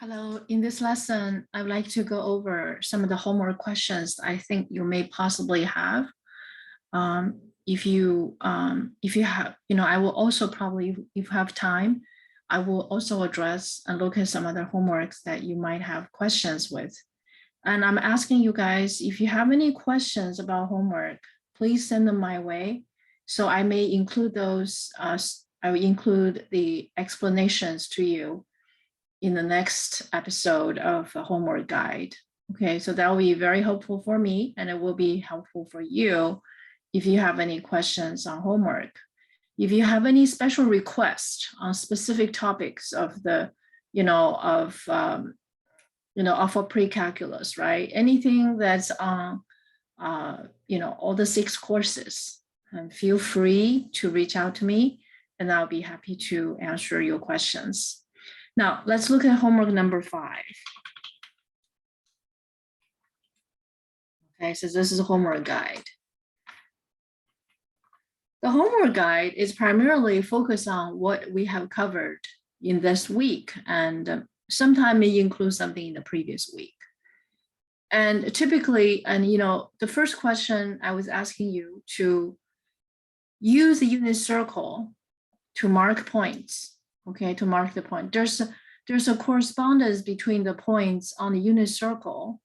Hello, in this lesson, I'd like to go over some of the homework questions I think you may possibly have. If you have, I will also probably, if you have time, I will also address and look at some other homeworks that you might have questions with. And I'm asking you guys, if you have any questions about homework, please send them my way. So I may include those, I will include the explanations to you in the next episode of the homework guide. Okay, so that will be very helpful for me, and it will be helpful for you if you have any questions on homework. If you have any special requests on specific topics of the, of a pre-calculus, right? Anything that's on, all the 6 courses, and feel free to reach out to me, and I'll be happy to answer your questions. Now, let's look at homework number 5. Okay, so this is a homework guide. The homework guide is primarily focused on what we have covered in this week, and sometimes may include something in the previous week. And typically, the first question I was asking you to use the unit circle to mark points. Okay, to mark the point. There's a correspondence between the points on the unit circle,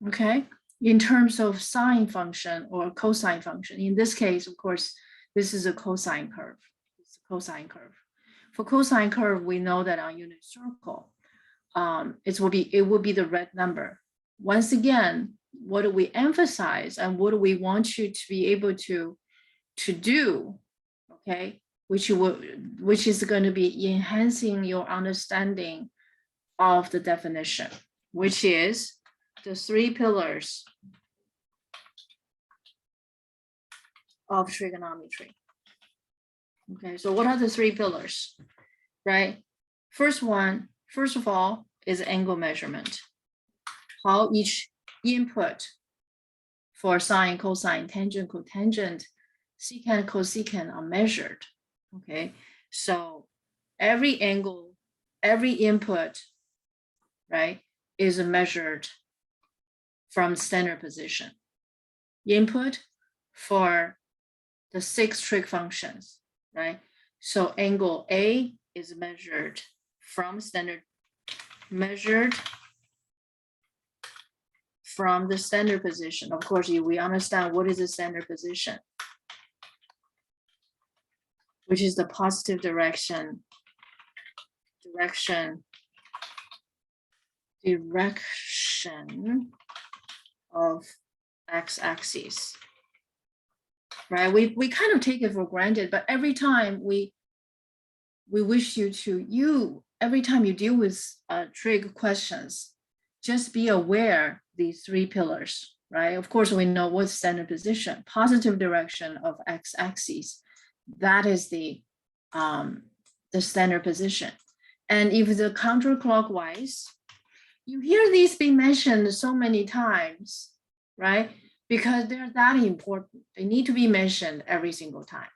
okay, in terms of sine function or cosine function. In this case, of course, this is a cosine curve. It's a cosine curve. For cosine curve, we know that on unit circle, it will be the red number. Once again, what do we emphasize and what do we want you to be able to do, okay? Which is going to be enhancing your understanding of the definition, which is the 3 pillars of trigonometry. Okay, so what are the 3 pillars, right? First of all, is angle measurement. How each input for sine, cosine, tangent, cotangent, secant, cosecant are measured. Okay, so every angle, every input, right, is measured from standard position. Input for the 6 trig functions, right? So angle A is measured from from the standard position. Of course, we understand what is the standard position, which is the positive direction of x-axis, right? We kind of take it for granted, but every time we wish every time you deal with trig questions, just be aware these 3 pillars, right? Of course, we know what's standard position, positive direction of x-axis. That is the standard position. And if the counterclockwise, you hear these being mentioned so many times, right? Because they're that important. They need to be mentioned every single time.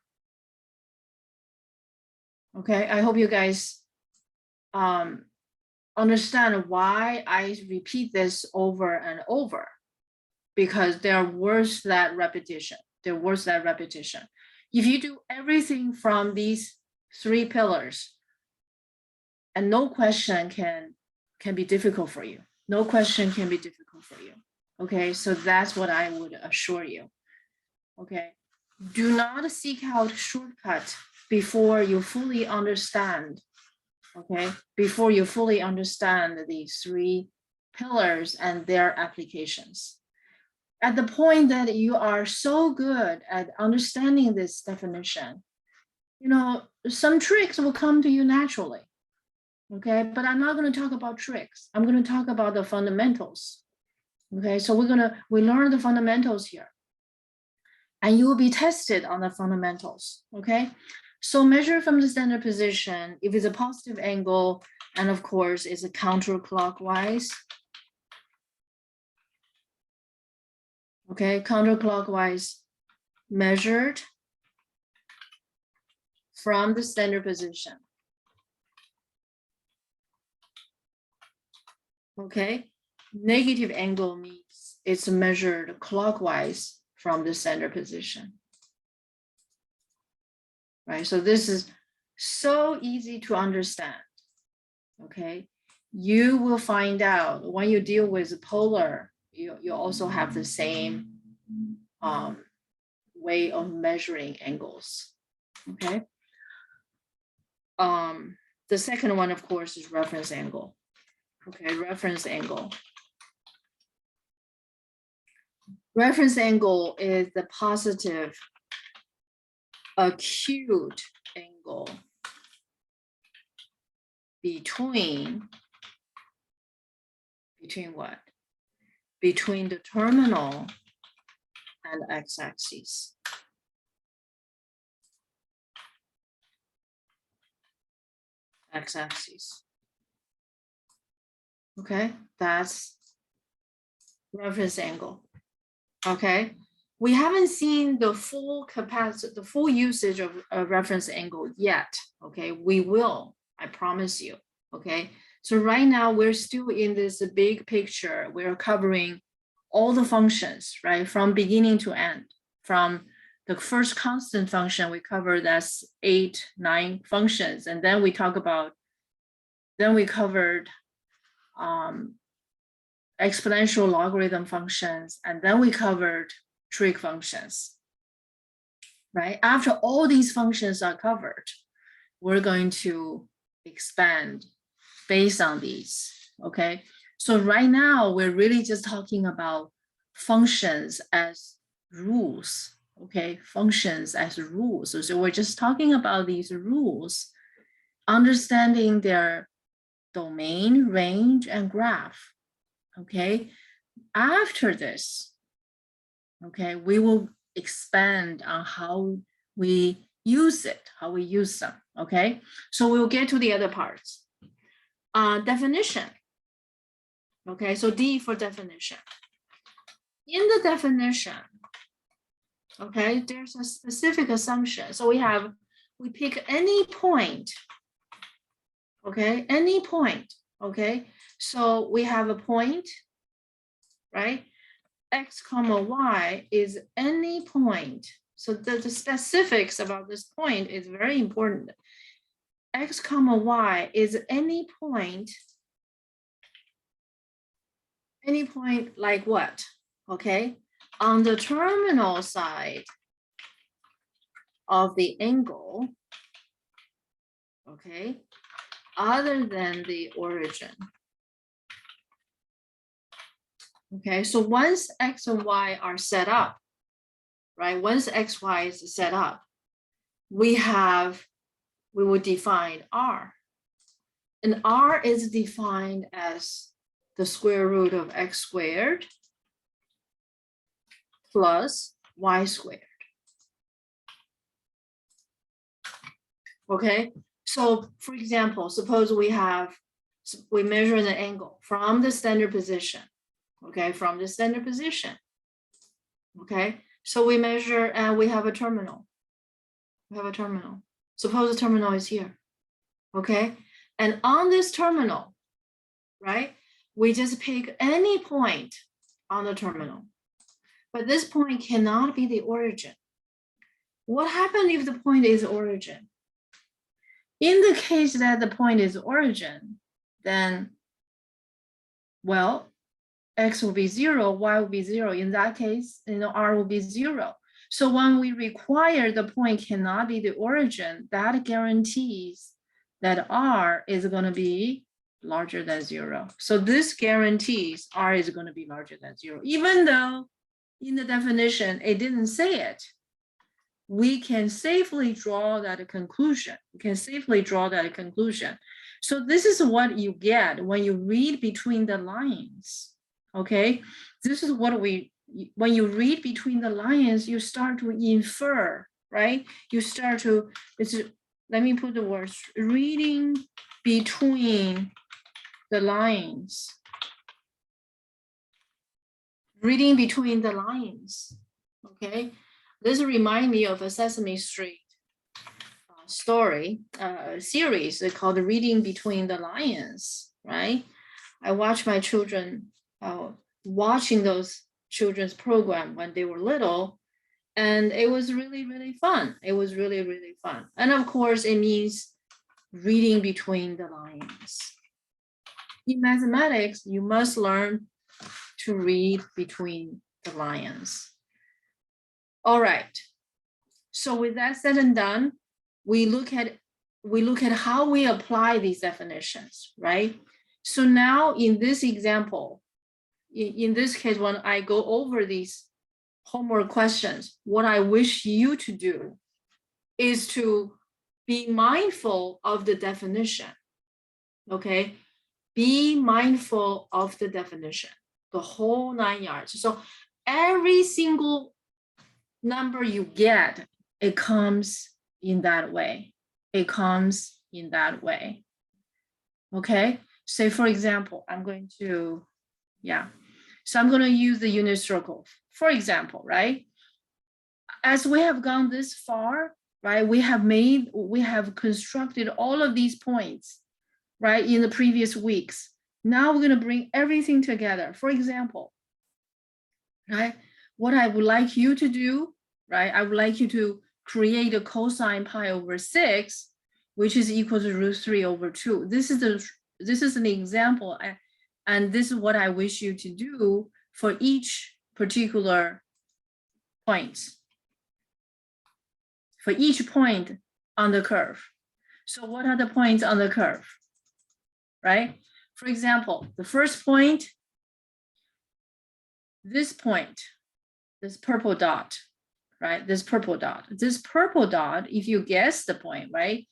Okay, I hope you guys understand why I repeat this over and over, because they're worth that repetition. If you do everything from these 3 pillars, and no question can be difficult for you. No question can be difficult for you. Okay, so that's what I would assure you. Okay, do not seek out shortcut before you fully understand. Okay, before you fully understand these 3 pillars and their applications. At the point that you are so good at understanding this definition, some tricks will come to you naturally. Okay, but I'm not going to talk about tricks. I'm going to talk about the fundamentals. Okay, so we learn the fundamentals here, and you will be tested on the fundamentals. Okay, so measure from the standard position if it's a positive angle, and of course it's a counterclockwise. Okay, counterclockwise measured from the standard position. okay? Negative angle means it's measured clockwise from the center position, right? So this is so easy to understand, okay? You will find out when you deal with polar, you also have the same way of measuring angles, okay? The second one, of course, is reference angle, okay? Reference angle. Reference angle is the positive acute angle between what? Between the terminal and x-axis. X-axis. Okay, that's reference angle. Okay, we haven't seen the full capacity, the full usage of a reference angle yet. Okay, we will, I promise you. Okay, so right now we're still in this big picture. We're covering all the functions, right, from beginning to end. From the first constant function we covered, that's 8, 9 functions, and then we talk about, then we covered exponential logarithm functions, and then we covered trig functions, right? After all these functions are covered, we're going to expand based on these, okay? So right now, we're really just talking about functions as rules, okay? Functions as rules. So we're just talking about these rules, understanding their domain, range, and graph, okay? After this, okay, we will expand on how we use it, how we use them, okay? So we'll get to the other parts. Definition, okay, so D for definition. In the definition, okay, there's a specific assumption. So we pick any point, okay, any point, okay? So we have a point, right? X comma Y is any point. So the specifics about this point is very important. X comma Y is any point like what? Okay, on the terminal side of the angle, okay, other than the origin. Okay, so once X and Y are set up, right? Once X, Y is set up, we will define R. And R is defined as the square root of X squared plus Y squared. Okay, so for example, suppose we measure an angle from the standard position. Okay, from the standard position. Okay, so we measure and we have a terminal. We have a terminal. Suppose the terminal is here. Okay, and on this terminal, right, we just pick any point on the terminal. But this point cannot be the origin. What happens if the point is origin? In the case that the point is origin, then, well, X will be 0, Y will be 0. In that case, R will be 0. So when we require the point cannot be the origin, that guarantees that R is going to be larger than 0. So this guarantees R is going to be larger than 0. Even though in the definition, it didn't say it, we can safely draw that conclusion. We can safely draw that conclusion. So this is what you get when you read between the lines. Okay, this is what when you read between the lines, you start to infer, right? You start to, let me put the words, reading between the lines. Reading between the lines, okay? This reminds me of a Sesame Street series called Reading Between the Lines, right? I watch my children watching those children's program when they were little, and it was really, really fun. It was really, really fun. And of course, it means reading between the lines. In mathematics, you must learn to read between the lines. All right. So with that said and done, we look at how we apply these definitions, right? So now in this example, in this case, when I go over these homework questions, what I wish you to do is to be mindful of the definition, okay? Be mindful of the definition, the whole 9 yards. So every single number you get, it comes in that way. It comes in that way. Okay, say for example, I'm going to, so I'm going to use the unit circle. For example, right? As we have gone this far, right, we have constructed all of these points, right, in the previous weeks. Now we're going to bring everything together. For example, right, what I would like you to do, right, I would like you to create a cosine pi over 6, which is equal to √3/2. This is an example, and this is what I wish you to do for each particular point. For each point on the curve. So what are the points on the curve, right? For example, the first point, this point, this purple dot, right? This purple dot, if you guess the point, right?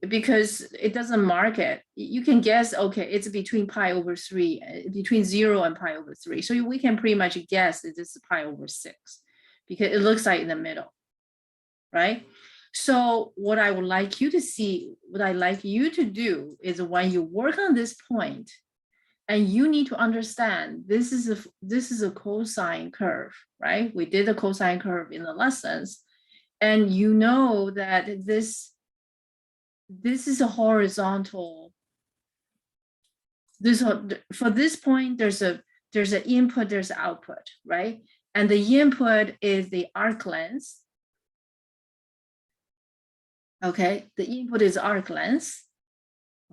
Because it doesn't mark it, you can guess, okay, it's between pi over 3, between 0 and pi over 3. So we can pretty much guess that this is pi over 6 because it looks like in the middle, right? So what I would like you to see, what I like you to do is when you work on this point, and you need to understand this is a cosine curve, right? We did a cosine curve in the lessons, and you know that this is a horizontal. For this point, there's an input, there's an output, right? And the input is the arc length. Okay, the input is arc length.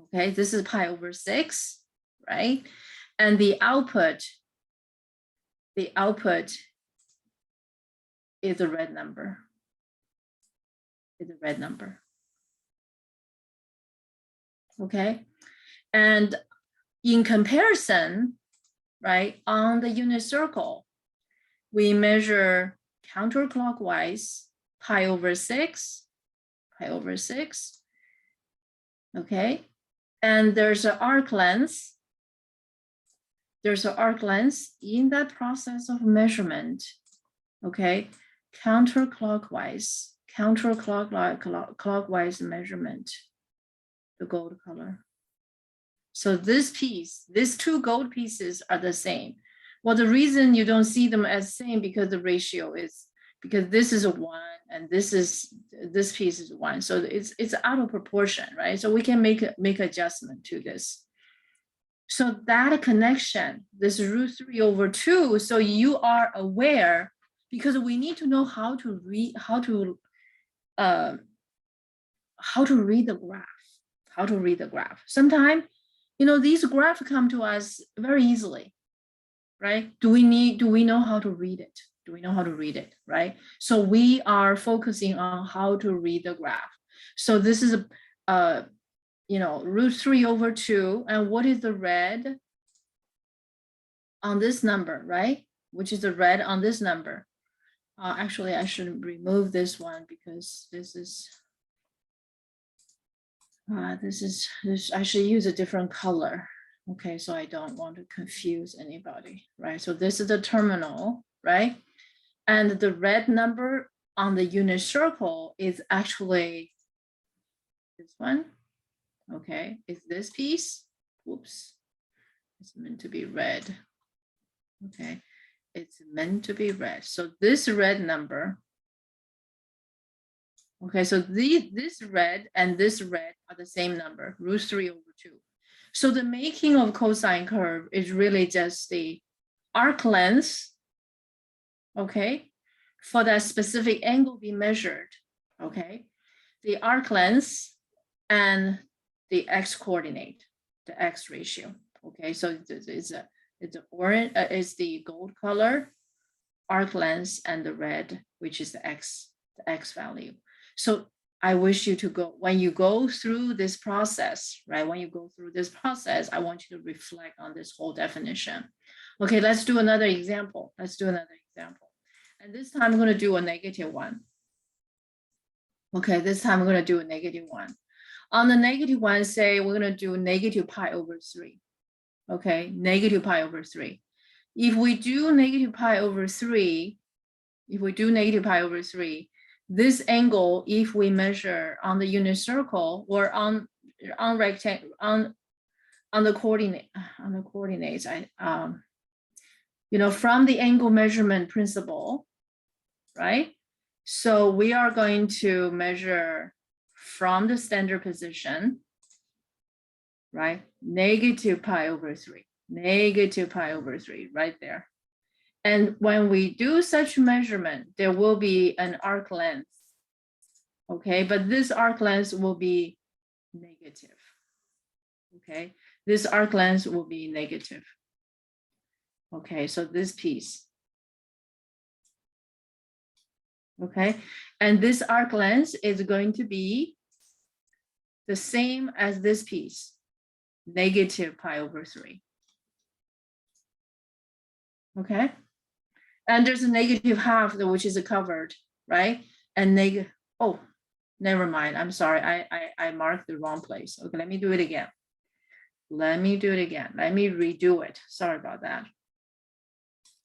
Okay, this is pi over 6, right? And the output is a red number. Okay, and in comparison, right, on the unit circle, we measure counterclockwise pi over 6, okay, and there's an arc length. There's an arc length in that process of measurement, okay, counterclockwise measurement, the gold color. So this piece, these two gold pieces are the same. Well, the reason you don't see them as same because the ratio is, because this is a 1 and this piece is 1. So it's out of proportion, right? So we can make adjustment to this. So that connection, this √3/2, so you are aware, because we need to know how to read the graph. Sometimes, these graphs come to us very easily, right? Do we know how to read it? Right? So we are focusing on how to read the graph. So this is √3/2, and what is the red on this number, right? Which is the red on this number. Actually, I should remove this one because this is, I should use a different color. Okay, so I don't want to confuse anybody, right? So this is the terminal, right? And the red number on the unit circle is actually this one. Okay, it's this piece. Whoops, it's meant to be red. Okay, it's meant to be red. So this red number, okay, so this red and this red are the same number, √3/2. So the making of cosine curve is really just the arc length, okay, for that specific angle be measured, okay, the arc length and the x coordinate, the x ratio, okay, so it's orange, is the gold color, arc length, and the red, which is the x value. So I wish you to go, when you go through this process, right? When you go through this process, I want you to reflect on this whole definition. Okay, let's do another example. Let's do another example. And this time I'm going to do a -1. Okay, this time I'm going to do a -1. On the -1, say we're going to do -pi/3. Okay, -pi/3. If we do -pi/3, if we do -pi/3, this angle, if we measure on the unit circle or on rectangle, on the coordinates, you know, from the angle measurement principle, right? So we are going to measure from the standard position, right? -pi/3, -pi/3, right there. And when we do such measurement, there will be an arc length, okay? But this arc length will be negative, okay? This arc length will be negative. Okay, so this piece, okay? And this arc length is going to be the same as this piece, -pi/3, okay? And there's a -half, which is covered, right? And oh, never mind. I'm sorry. I marked the wrong place. Okay, let me do it again. Let me do it again. Let me redo it. Sorry about that.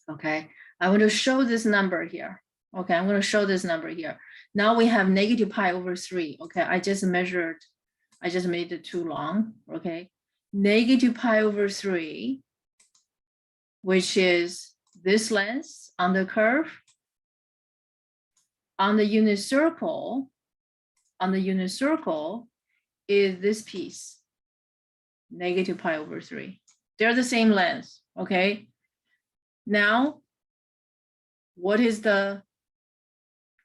Okay, I want to show this number here. Okay, I'm going to show this number here. Now we have -pi/3. Okay, I just measured. I just made it too long. Okay, -pi/3, which is this length on the curve, on the unit circle, is this piece, -pi/3. They're the same length, okay? Now, what is the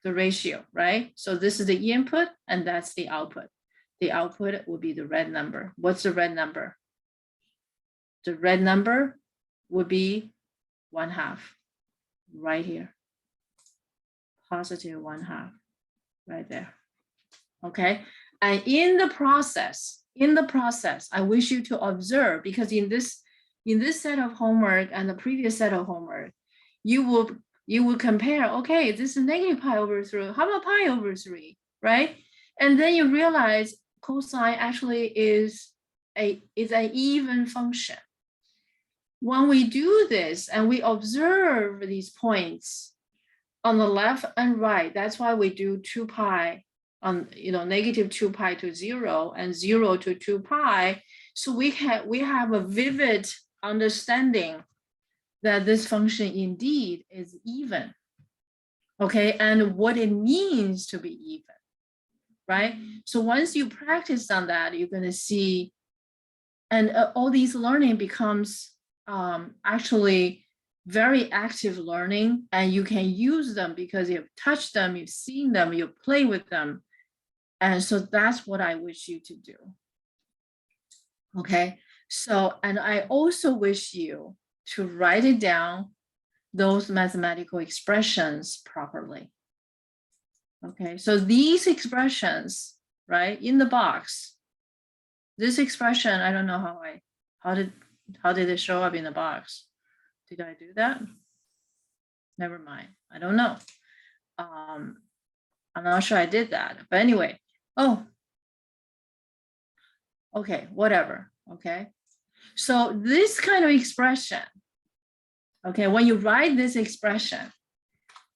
ratio, right? So this is the input and that's the output. The output will be the red number. What's the red number? The red number would be 1/2, right here. +1/2, right there. Okay, and in the process, I wish you to observe, because in this set of homework and the previous set of homework, you will compare, okay, this is -pi/3, how about pi/3, right? And then you realize cosine actually is an even function. When we do this and we observe these points on the left and right, that's why we do 2pi on, you know, -2pi to 0 and 0 to 2pi. So we have a vivid understanding that this function indeed is even, okay, and what it means to be even, right? So once you practice on that, you're going to see, and all these learning becomes actually very active learning, and you can use them because you've touched them, you've seen them, you play with them. And so that's what I wish you to do. Okay, so, and I also wish you to write it down, those mathematical expressions properly. Okay, so these expressions, right, in the box, this expression, I don't know how did it show up in the box? Did I do that? Never mind, I don't know. I'm not sure I did that, but anyway, oh, okay, whatever, okay. So this kind of expression, okay, when you write this expression,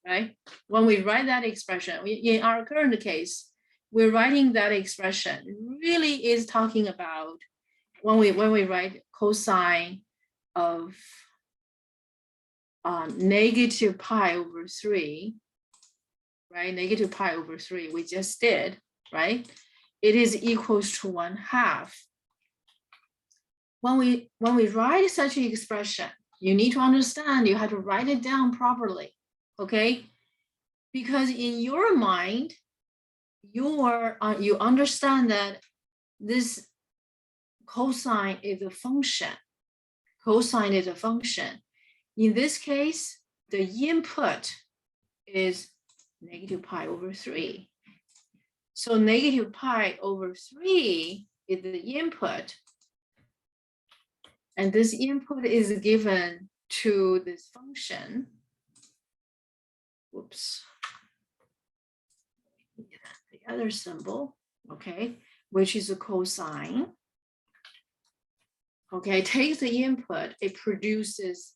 right? When we write that expression, in our current case, we're writing that expression, it really is talking about when we write cosine of -pi/3, right? -pi/3, we just did, right? It is equals to 1/2 when we write such an expression, you need to understand, you have to write it down properly, okay? Because in your mind, you understand that this cosine is a function. Cosine is a function. In this case, the input is negative pi over 3. So negative pi over 3 is the input. And this input is given to this function. Whoops. The other symbol, okay, which is a cosine. Okay, it takes the input, it produces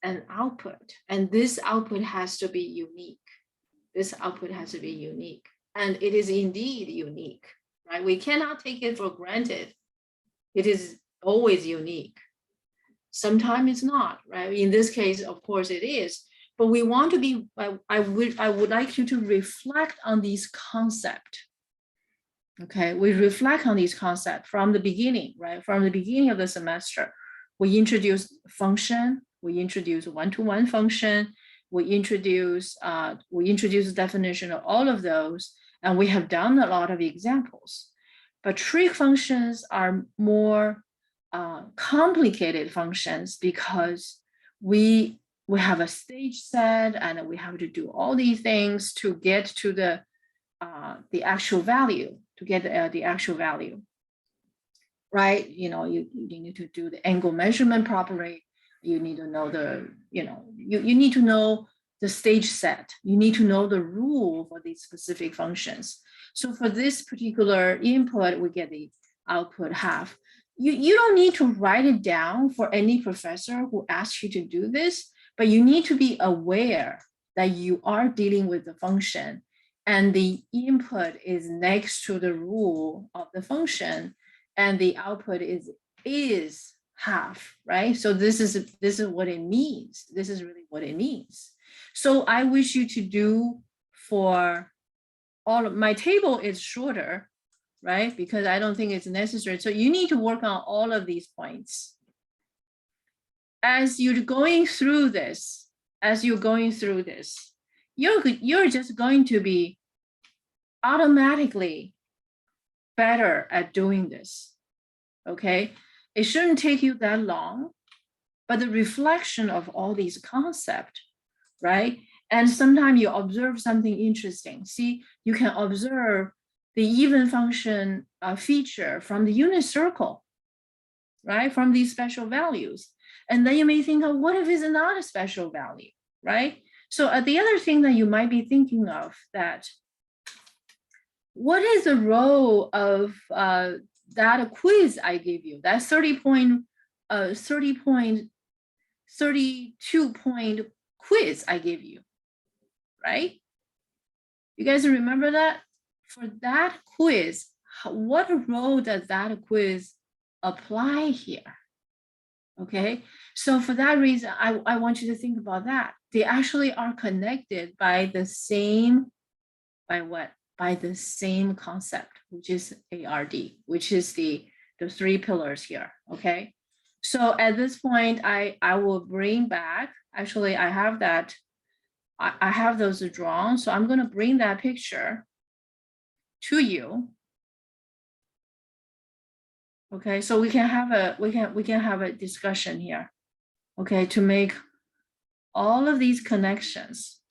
an output, and this output has to be unique. This output has to be unique, and it is indeed unique, right? We cannot take it for granted. It is always unique. Sometimes it's not, right? In this case, of course it is, but we want to be, I would like you to reflect on these concepts. Okay, we reflect on these concepts from the beginning, right? From the beginning of the semester, we introduce function, we introduce one-to-one function, we introduce the definition of all of those, and we have done a lot of examples. But trig functions are more complicated functions because we have a stage set and we have to do all these things to get to the actual value, right? You know, you need to do the angle measurement properly. You need to know the, you need to know the stage set. You need to know the rule for these specific functions. So for this particular input, we get the output half. You don't need to write it down for any professor who asks you to do this, but you need to be aware that you are dealing with the function and the input is next to the rule of the function and the output is half, right? So this is what it means. This is really what it means. So I wish you to do for all of my table is shorter, right? Because I don't think it's necessary. So you need to work on all of these points. As you're going through this, you're just going to be automatically better at doing this, okay? It shouldn't take you that long, but the reflection of all these concepts, right? And sometimes you observe something interesting. See, you can observe the even function feature from the unit circle, right? From these special values. And then you may think, oh, what if it's not a special value, right? So the other thing that you might be thinking of that, what is the role of that quiz I gave you, that 32-point quiz I gave you, right? You guys remember that? For that quiz, what role does that quiz apply here? Okay, so for that reason, I want you to think about that. They actually are connected by the same, by what? By the same concept, which is ARD, which is the 3 pillars here, okay? So at this point, I will bring back, actually I have that, I have those drawn, so I'm gonna bring that picture to you. Okay, so we can have a discussion here, okay, to make all of these connections,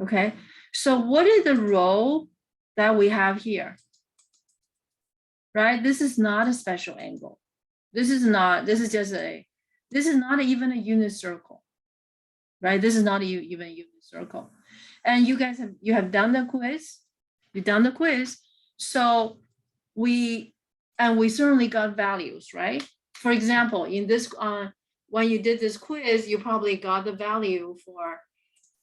Okay, so what is the role that we have here? Right, this is not a special angle. This is not even a unit circle, right? This is not even a unit circle. And you guys have done the quiz. You've done the quiz. So we certainly got values, right? For example, in this, when you did this quiz, you probably got the value for,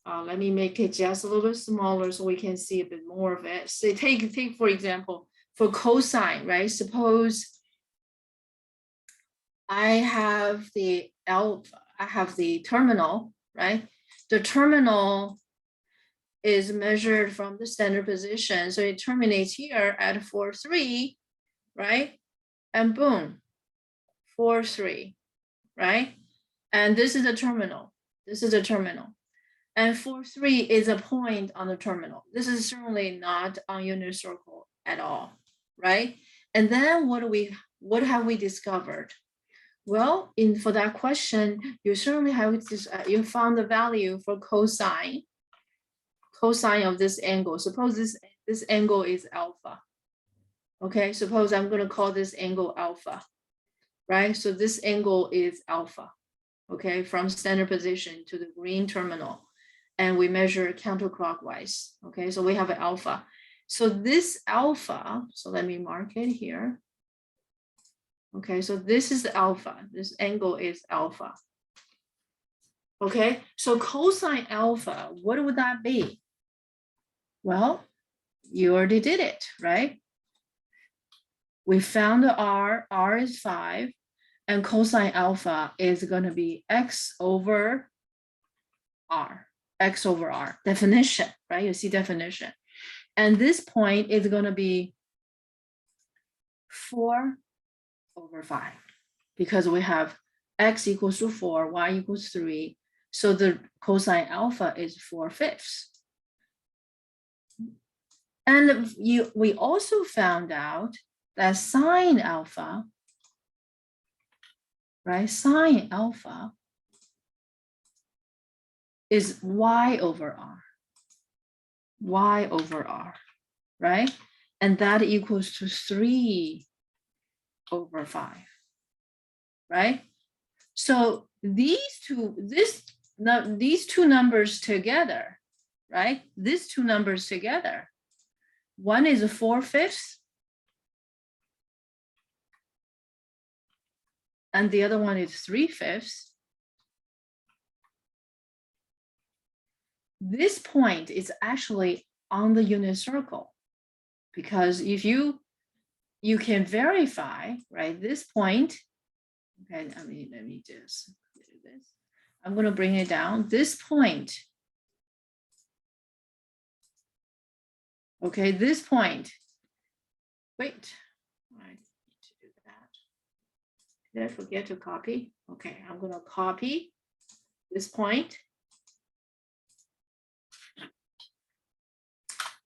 let me make it just a little bit smaller so we can see a bit more of it. So take for example, for cosine, right? Suppose I have the terminal, right? The terminal is measured from the standard position. So it terminates here at 4, 3, right? And boom, 4, 3, right? And this is the terminal. This is the terminal. And 4, 3 is a point on the terminal. This is certainly not on unit circle at all, right? And then what have we discovered? Well, for that question, you certainly have you found the value for cosine of this angle. Suppose this angle is alpha. Okay, suppose I'm going to call this angle alpha, right? So this angle is alpha, okay, from standard position to the green terminal. And we measure counterclockwise, okay? So we have an alpha. So this alpha, so let me mark it here. Okay, so this is alpha. This angle is alpha. Okay, so cosine alpha, what would that be? Well, you already did it, right? We found the R is 5, and cosine alpha is going to be x over R, definition, right? You see definition. And this point is going to be 4 over 5, because we have x equals to 4, y equals 3. So the cosine alpha is 4/5. And we also found out that sine alpha, right? Sine alpha is y over r, right? And that equals to 3 over 5, right? So these two numbers together, right? These two numbers together, one is 4/5, and the other one is 3/5. This point is actually on the unit circle, because if you can verify, right, this point, okay, let me just do this. I'm going to bring it down. This point, okay, this point, wait, I need to do that. Did I forget to copy? Okay, I'm going to copy this point.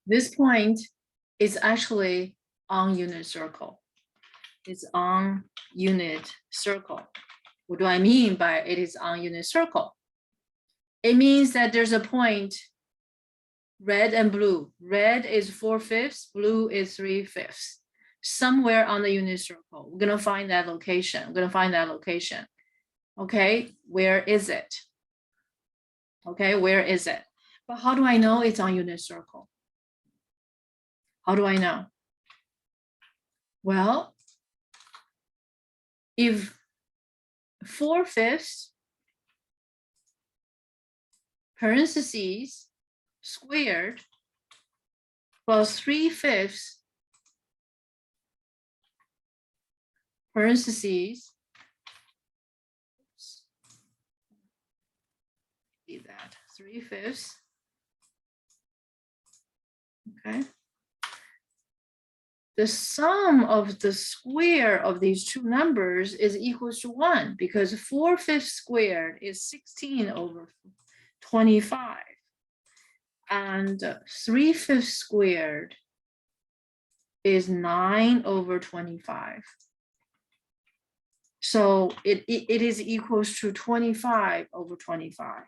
This point is actually on unit circle. It's on unit circle. What do I mean by it is on unit circle? It means that there's a point, red and blue. Red is 4/5, blue is 3/5. Somewhere on the unit circle. We're gonna find that location. Okay, where is it? Okay, where is it? But how do I know it's on unit circle? How do I know? Well, if 4/5 parentheses squared plus 3/5 parentheses, see that, 3/5, okay? The sum of the square of these two numbers is equals to 1, because 4/5 squared is 16 over 25. And 3/5 squared is 9 over 25. So it is equals to 25 over 25.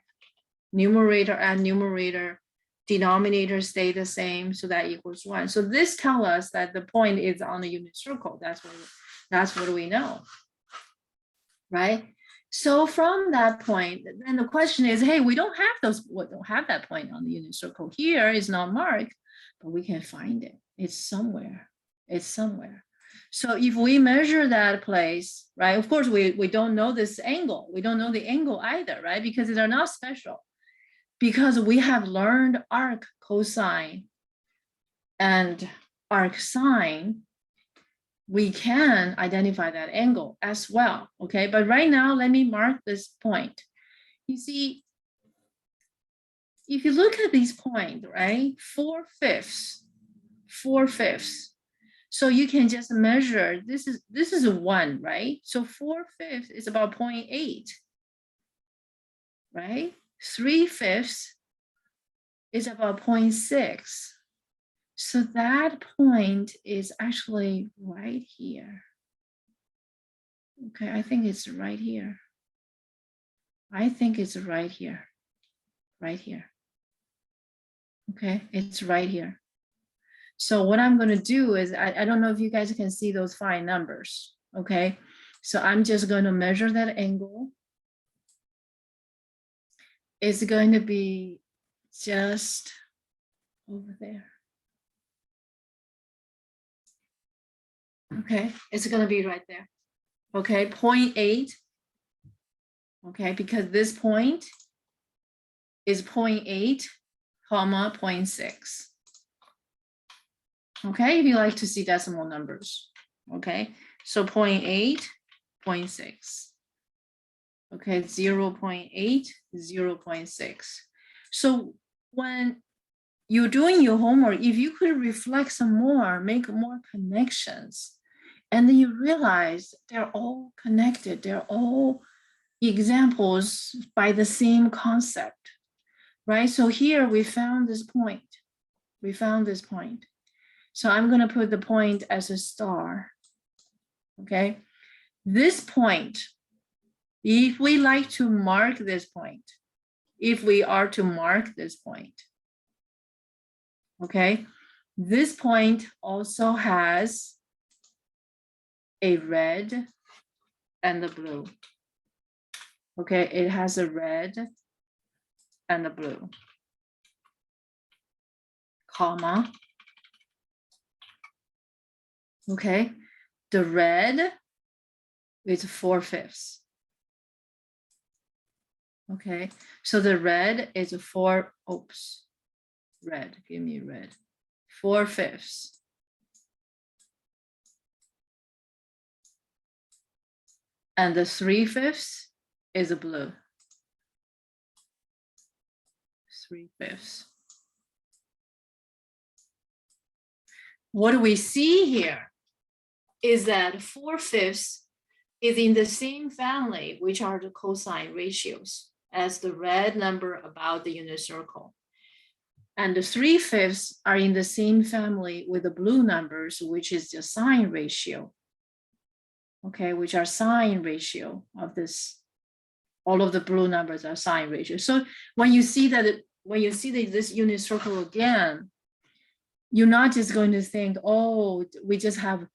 Numerator and numerator, denominator stay the same, so that equals 1. So this tells us that the point is on the unit circle. That's what we know, right? So from that point, then the question is, hey, we don't have that point on the unit circle here. It's not marked, but we can find it. It's somewhere. So if we measure that place, right? Of course, we don't know this angle. We don't know the angle either, right? Because they're not special. Because we have learned arc cosine and arc sine, we can identify that angle as well, okay? But right now, let me mark this point. You see, if you look at these points, right, 4/5, 4/5. So you can just measure, this is a 1, right? So 4/5 is about 0.8, right? 3/5 is about 0.6. So that point is actually right here. Okay, I think it's right here. I think it's right here, right here. Okay, it's right here. So what I'm going to do is, I don't know if you guys can see those 5 numbers. Okay, so I'm just going to measure that angle. It's going to be just over there. Okay, it's going to be right there. Okay, 0.8. Okay, because this point is 0.8, comma 0.6. Okay, if you like to see decimal numbers. Okay, so 0.8, 0.6. Okay, 0.8, 0.6. So when you're doing your homework, if you could reflect some more, make more connections, and then you realize they're all connected, they're all examples by the same concept, right? So here we found this point. We found this point. So I'm going to put the point as a star. Okay. This point, if we like to mark this point, if we are to mark this point, okay, this point also has a red and a blue. Okay, it has a red and a blue, comma. Okay, the red is 4/5. Okay, so the red is red, give me red, 4/5. And the 3/5 is a blue. 3/5. What we see here is that 4/5 is in the same family, which are the cosine ratios, as the red number about the unit circle. And the 3/5 are in the same family with the blue numbers, which is the sine ratio. Okay, which are sine ratio of this. All of the blue numbers are sine ratio. So when you see that, this unit circle again, you're not just going to think, oh, we just have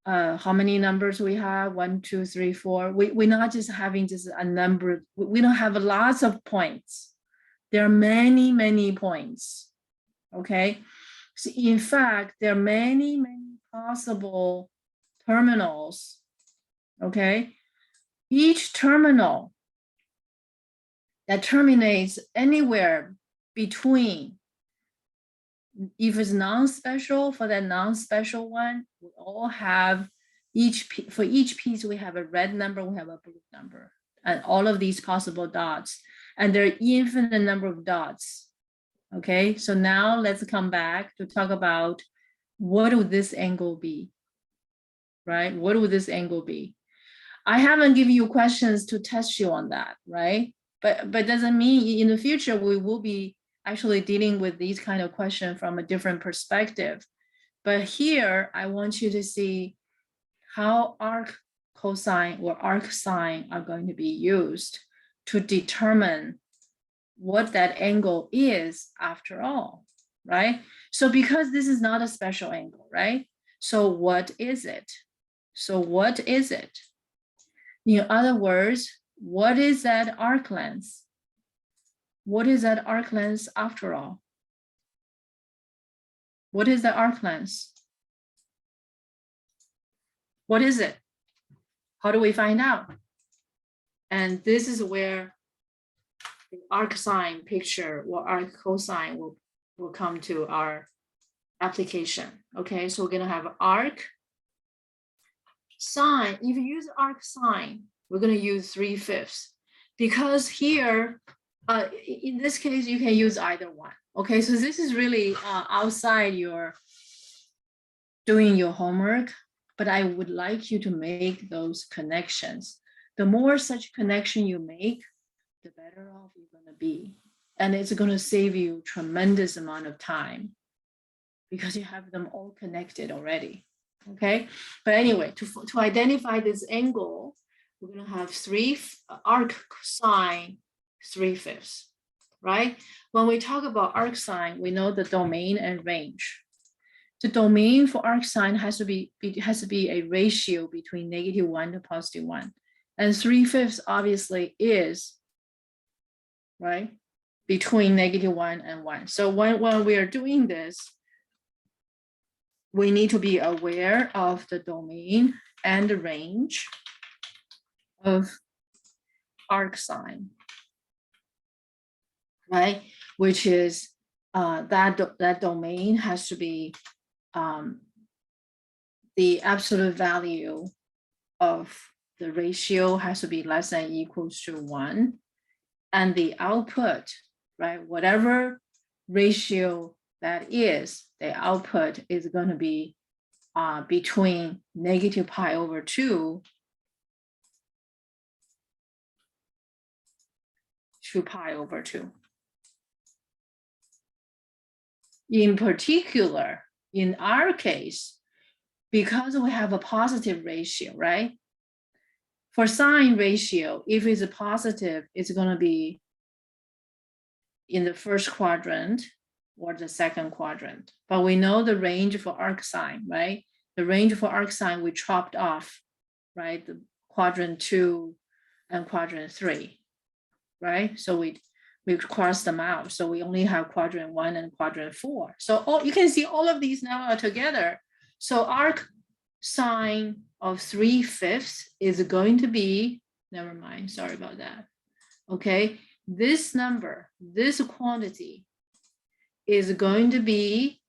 how many numbers we have? 1, 2, 3, 4. We're not just having just a number. We don't have lots of points. There are many, many points. Okay. So in fact, there are many, many possible terminals. Okay. Each terminal that terminates anywhere between, if it's non-special, for that non-special one, we all have for each piece, we have a red number, we have a blue number, and all of these possible dots. And there are infinite number of dots. Okay, so now let's come back to talk about what would this angle be, right? What would this angle be? I haven't given you questions to test you on that, right? But doesn't mean in the future we will be actually dealing with these kind of questions from a different perspective. But here I want you to see how ArcCosine or ArcSine are going to be used to determine what that angle is after all, right? So because this is not a special angle, right? So what is it? So what is it? In other words, what is that arc length? What is that arc length after all? What is the arc length? What is it? How do we find out? And this is where the ArcSine picture or ArcCosine will come to our application. Okay, so we're gonna have ArcSine. If you use ArcSine, we're gonna use 3/5 because here In this case, you can use either one. Okay, so this is really outside your doing your homework, but I would like you to make those connections. The more such connection you make, the better off you're going to be. And it's going to save you tremendous amount of time because you have them all connected already. Okay, but anyway, to identify this angle, we're going to have arc sine 3/5, right? When we talk about arc sine, we know the domain and range. The domain for arc sine has to be a ratio between -1 to +1, and 3/5 obviously is right between -1 and 1. So when we are doing this, we need to be aware of the domain and the range of arc sine, right? Which is that domain has to be the absolute value of the ratio has to be less than or equals to 1. And the output, right, whatever ratio that is, the output is going to be between -pi/2 to pi/2. In particular, in our case, because we have a positive ratio, right? For sine ratio, if it's a positive, it's going to be in the first quadrant or the second quadrant. But we know the range for arc sine, right? The range for arc sine, we chopped off, right? The quadrant 2 and quadrant 3, right? So we crossed them out. So we only have quadrant 1 and quadrant 4. So you can see all of these now are together. So arc sine of 3/5 is going to be, never mind, sorry about that. Okay, this number, this quantity is going to be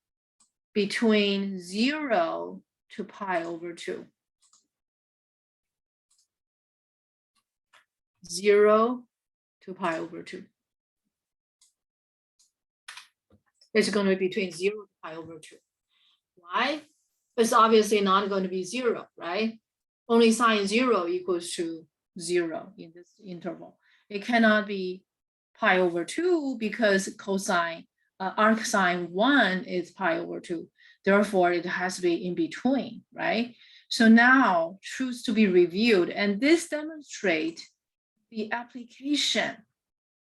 between 0 to pi/2. 0 to pi/2. It's going to be between 0 to pi/2. Why? It's obviously not going to be 0, right? Only sine 0 equals to 0 in this interval. It cannot be pi/2 because cosine, arc sine 1 is pi/2. Therefore, it has to be in between, right? So now, truths to be reviewed, and this demonstrates the application,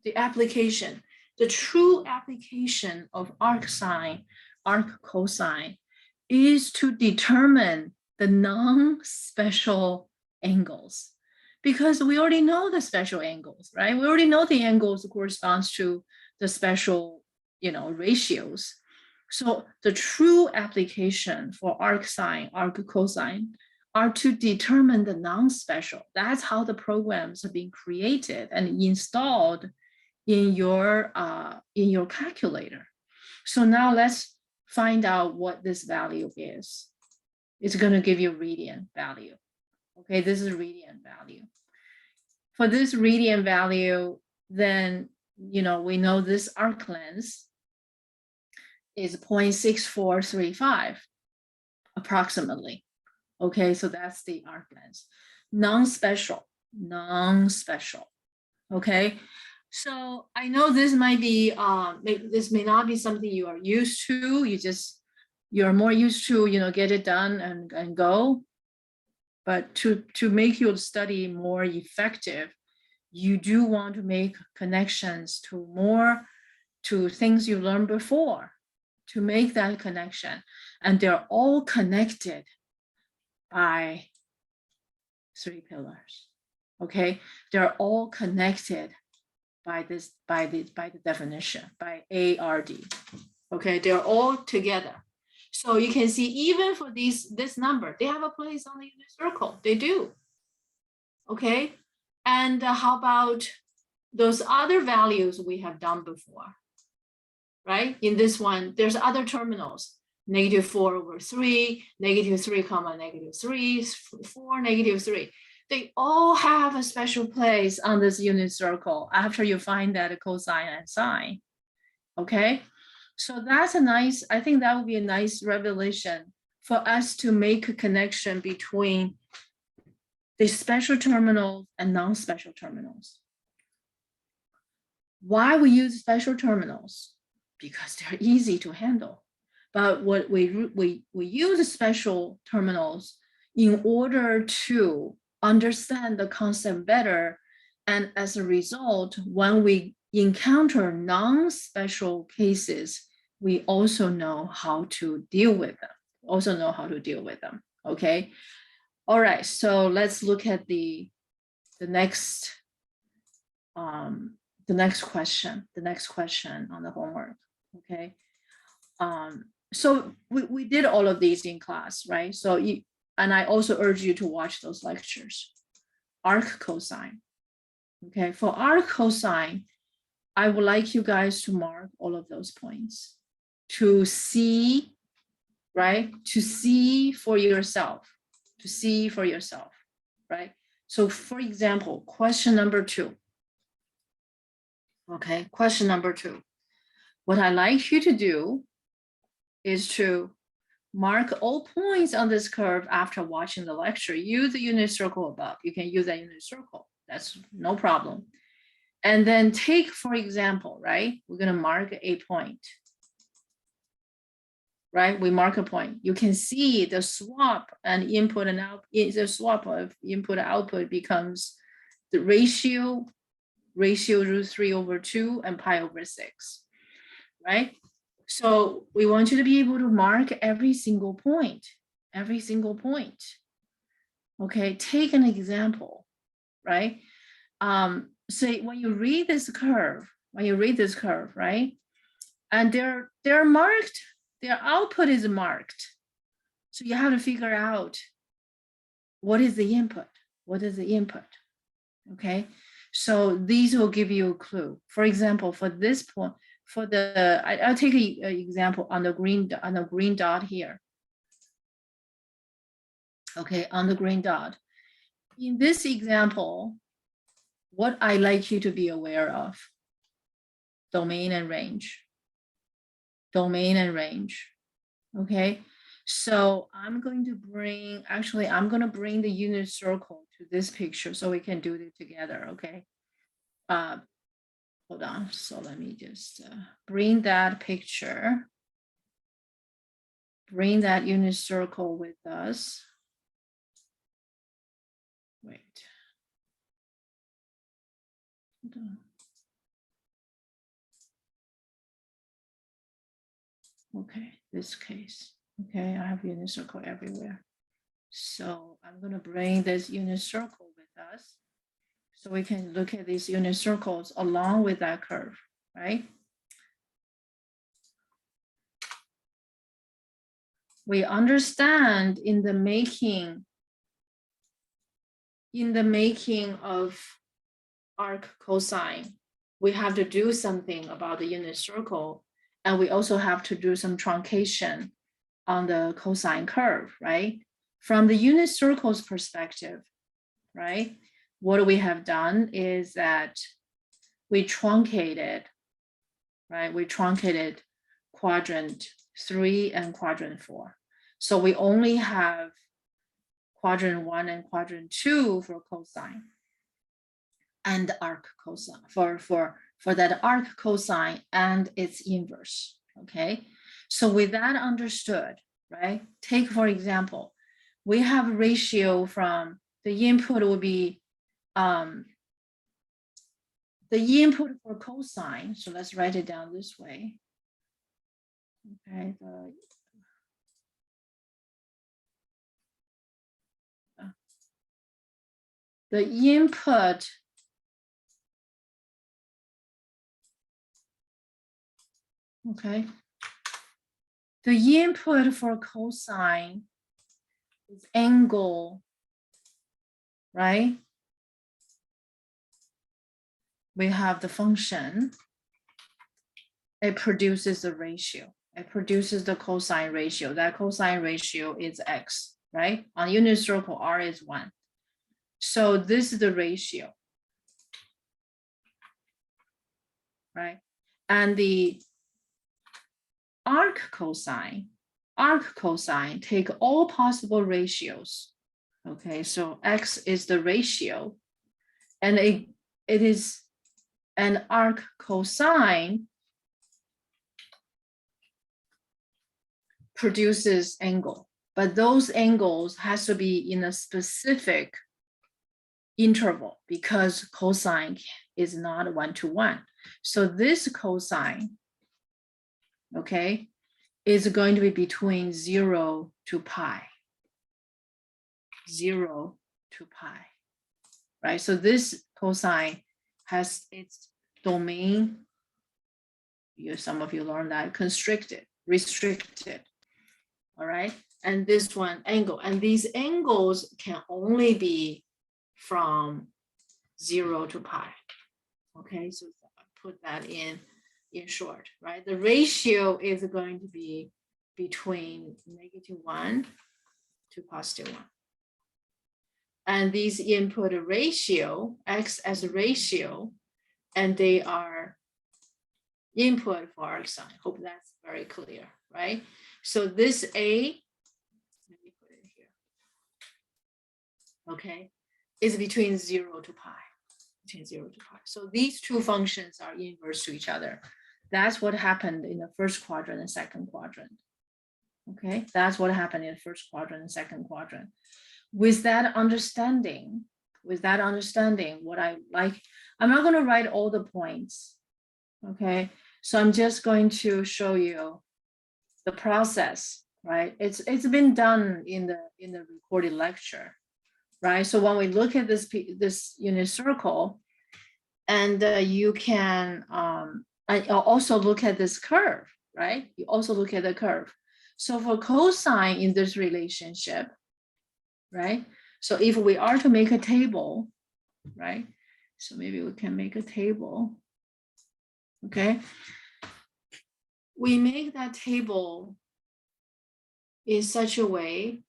the true application of arc sine, arc cosine is to determine the non-special angles, because we already know the special angles, right? We already know the angles corresponds to the special, ratios. So the true application for arc sine, arc cosine are to determine the non-special. That's how the programs are being created and installed in your calculator. So now let's find out what this value is. It's going to give you radian value. Okay, this is radian value. For this radian value, then, we know this arc length is 0.6435 approximately. Okay, so that's the arc length. Non-special. Okay, so I know this might be, this may not be something you are used to. You're more used to, get it done and go. But to make your study more effective, you do want to make connections to things you learned before, to make that connection. And they're all connected by 3 pillars. Okay, they're all connected by the definition, by ARD. Okay, they're all together. So you can see even for this number, they have a place on the unit circle. They do. Okay, and how about those other values we have done before? Right, in this one, there's other terminals. -4/3, -3, -3, 4, -3. They all have a special place on this unit circle after you find that cosine and sine. Okay, so that's a nice, I think that would be a nice revelation for us to make a connection between the special terminals and non-special terminals. Why we use special terminals? Because they're easy to handle. But what we use special terminals in order to understand the concept better. And as a result, when we encounter non-special cases, we also know how to deal with them. Okay. All right. So let's look at the next question on the homework. Okay. So we did all of these in class, right? So and I also urge you to watch those lectures. ArcCosine. Okay, for ArcCosine, I would like you guys to mark all of those points to see, right? To see for yourself, right? So for example, question number 2. Okay, question number 2. What I like you to do is to mark all points on this curve after watching the lecture. Use the unit circle above. You can use that unit circle. That's no problem. And then take, for example, right? We're going to mark a point. Right? We mark a point. You can see the swap and input and out. The swap of input and output becomes the ratio √3/2 and pi over 6. Right? So we want you to be able to mark every single point. Okay, take an example, right? Say when you read this curve, right? And they're marked, their output is marked. So you have to figure out what is the input? Okay, so these will give you a clue. For example, for this point, I'll take an example on the green dot here. Okay, on the green dot. In this example, what I like you to be aware of, domain and range. Okay, so I'm going to bring the unit circle to this picture so we can do it together, okay? Hold on, so let me just bring that picture, bring that unit circle with us. Wait. Hold on. Okay, this case. Okay, I have unit circle everywhere. So I'm going to bring this unit circle with us so we can look at these unit circles along with that curve, right? We understand in the making of ArcCosine, we have to do something about the unit circle, and we also have to do some truncation on the cosine curve, right? From the unit circle's perspective, right? What we have done is that we truncated, right? We truncated quadrant 3 and quadrant 4. So we only have quadrant 1 and quadrant 2 for cosine and ArcCosine for that ArcCosine and its inverse, okay? So with that understood, right? Take, for example, we have a ratio from the input will be the input for cosine. So let's write it down this way. Okay, the input okay. The input for cosine is angle, right? We have the function. It produces the ratio. It produces the cosine ratio. That cosine ratio is x, right? On unit circle, r is 1. So this is the ratio, right? And the ArcCosine take all possible ratios. Okay, so X is the ratio, and it is an ArcCosine produces angle, but those angles has to be in a specific interval because cosine is not 1-to-1. So this cosine, okay, is going to be between 0 to pi. 0 to pi, right? So this cosine has its domain, some of you learned that, restricted, all right? And this one angle, and these angles can only be from 0 to pi, okay? So put that in short, right? The ratio is going to be between -1 to +1. And these input ratio, X as a ratio, and they are input for arcsine. Hope that's very clear, right? So this A, let me put it here, okay, is between 0 to pi, between 0 to pi. So these two functions are inverse to each other. That's what happened in the first quadrant and second quadrant. Okay, that's what happened in the first quadrant and second quadrant. With that understanding, what I like, I'm not going to write all the points. Okay, so I'm just going to show you the process, right? It's been done in the recorded lecture, right? So when we look at this unit circle, and you can also look at this curve, right? You also look at the curve. So for cosine in this relationship, right? So if we are to make a table, right? So maybe we can make a table, okay? We make that table in such a way,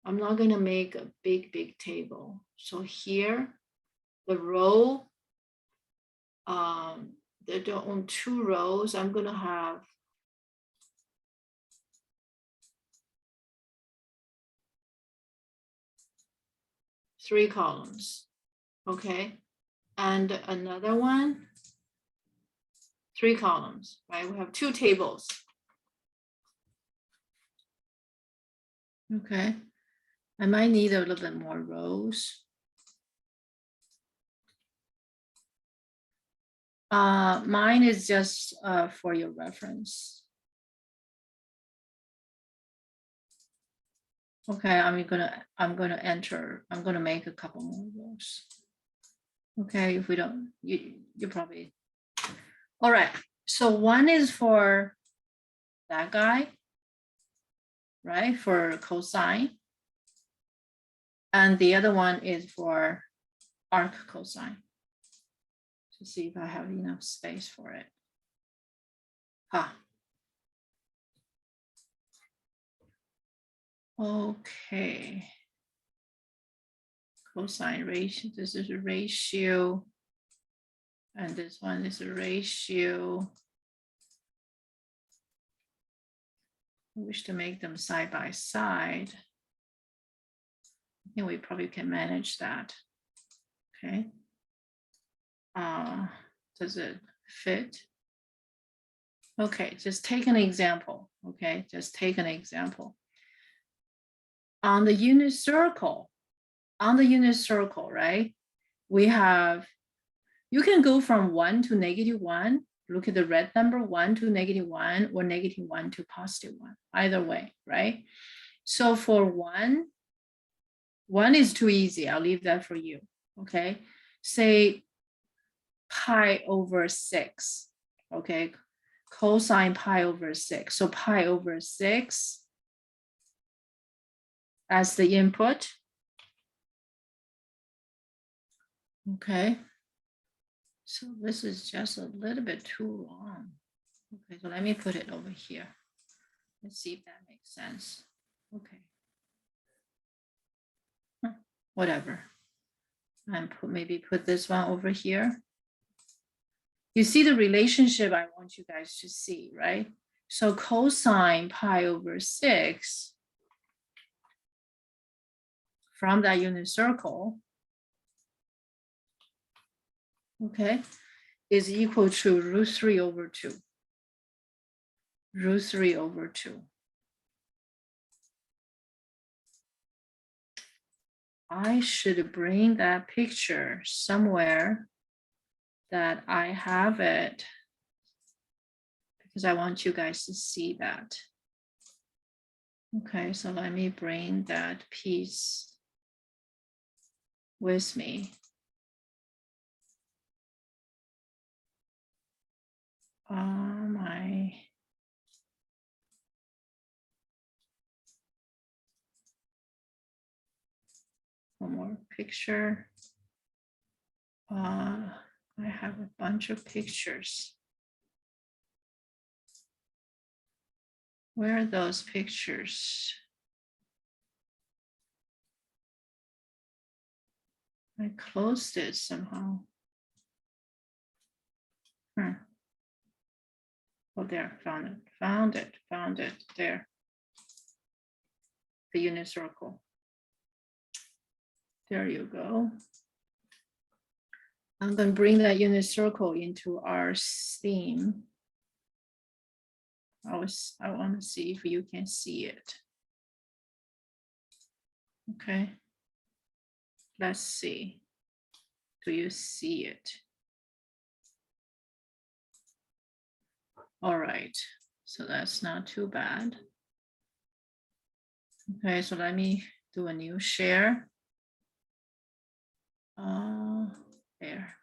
I'm not gonna make a big table. So here, the row, they're on 2 rows, I'm gonna have three columns, okay? And another one, 3 columns, right? We have 2 tables. Okay, I might need a little bit more rows. Mine is just for your reference. Okay, I'm gonna make a couple more rows. Okay, if we don't, you probably. All right, so one is for that guy, right, for cosine. And the other one is for ArcCosine. To see if I have enough space for it. Okay. Cosine ratio, this is a ratio. And this one is a ratio. I wish to make them side by side. I think we probably can manage that. Okay. Does it fit? Okay, just take an example. Okay, just take an example. On the unit circle, right? We have, you can go from 1 to -1. Look at the red number, 1 to -1 or -1 to +1, either way, right? So for 1 is too easy. I'll leave that for you, okay? Say pi over 6, okay? Cosine pi over 6. So pi over 6 as the input. Okay. So this is just a little bit too long. Okay, so let me put it over here. Let's see if that makes sense. Okay. whatever. And maybe put this one over here. You see the relationship I want you guys to see, right? So cosine pi over 6 from that unit circle, okay, is equal to root 3 over 2. Root 3 over 2. I should bring that picture somewhere that I have it because I want you guys to see that. Okay, so let me bring that piece with me. My one more picture. I have a bunch of pictures. Where are those pictures? I closed it somehow. Oh, there, found it, there. The unit circle. There you go. I'm going to bring that unit circle into our theme. I want to see if you can see it. Okay. Let's see. Do you see it? All right. So that's not too bad. Okay, so let me do a new share. There.